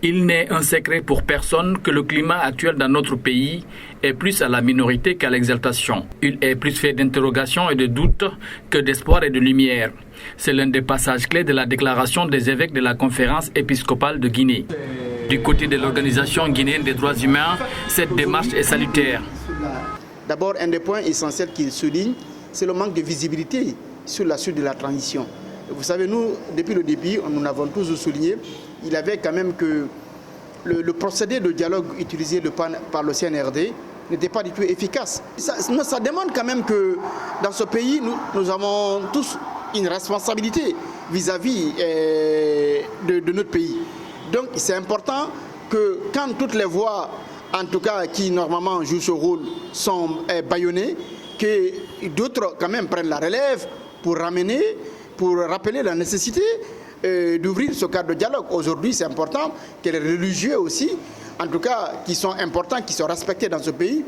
Il n'est un secret pour personne que le climat actuel dans notre pays est plus à la minorité qu'à l'exaltation. Il est plus fait d'interrogations et de doutes que d'espoir et de lumière. C'est l'un des passages clés de la déclaration des évêques de la conférence épiscopale de Guinée. Du côté de l'Organisation guinéenne des droits humains, cette démarche est salutaire. D'abord, un des points essentiels qu'il souligne, c'est le manque de visibilité sur la suite de la transition. Vous savez, nous, depuis le début, nous l'avons toujours souligné, il y avait quand même que le procédé de dialogue utilisé par le CNRD n'était pas du tout efficace. Ça demande quand même que dans ce pays, nous avons tous une responsabilité vis-à-vis de notre pays. Donc c'est important que quand toutes les voix, en tout cas qui normalement jouent ce rôle, sont bâillonnées, que d'autres quand même prennent la relève pour rappeler la nécessité d'ouvrir ce cadre de dialogue. Aujourd'hui, c'est important que les religieux aussi, en tout cas, qui sont importants, qui sont respectés dans ce pays,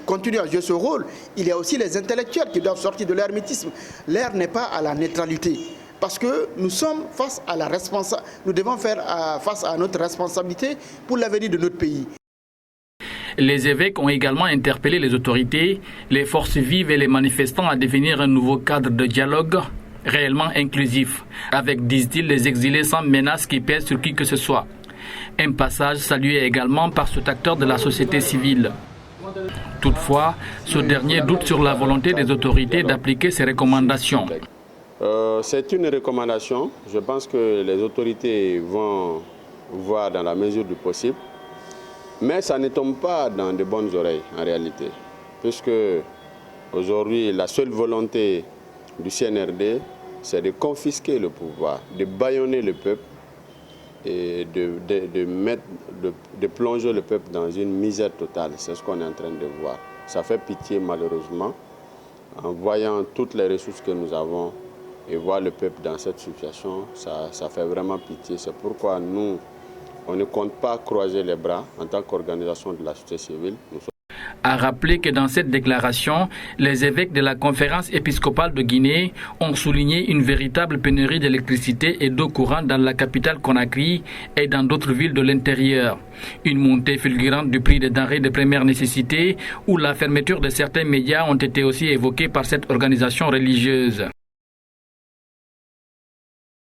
continuent à jouer ce rôle. Il y a aussi les intellectuels qui doivent sortir de l'hermétisme. L'ère n'est pas à la neutralité, parce que nous sommes face à la responsabilité. Nous devons faire face à notre responsabilité pour l'avenir de notre pays. Les évêques ont également interpellé les autorités, les forces vives et les manifestants à définir un nouveau cadre de dialogue réellement inclusif, avec, disent-ils, les exilés sans menace qui pèsent sur qui que ce soit. Un passage salué également par cet acteur de la société civile. Toutefois, ce dernier doute sur la volonté des autorités d'appliquer ces recommandations. C'est une recommandation. Je pense que les autorités vont voir dans la mesure du possible. Mais ça ne tombe pas dans de bonnes oreilles en réalité. Puisque aujourd'hui, la seule volonté du CNRD, c'est de confisquer le pouvoir, de bâillonner le peuple et de plonger le peuple dans une misère totale. C'est ce qu'on est en train de voir. Ça fait pitié malheureusement, en voyant toutes les ressources que nous avons et voir le peuple dans cette situation, ça fait vraiment pitié. C'est pourquoi nous, on ne compte pas croiser les bras en tant qu'organisation de la société civile. A rappeler que dans cette déclaration, les évêques de la conférence épiscopale de Guinée ont souligné une véritable pénurie d'électricité et d'eau courante dans la capitale Conakry et dans d'autres villes de l'intérieur. Une montée fulgurante du prix des denrées de première nécessité ou la fermeture de certains médias ont été aussi évoquées par cette organisation religieuse.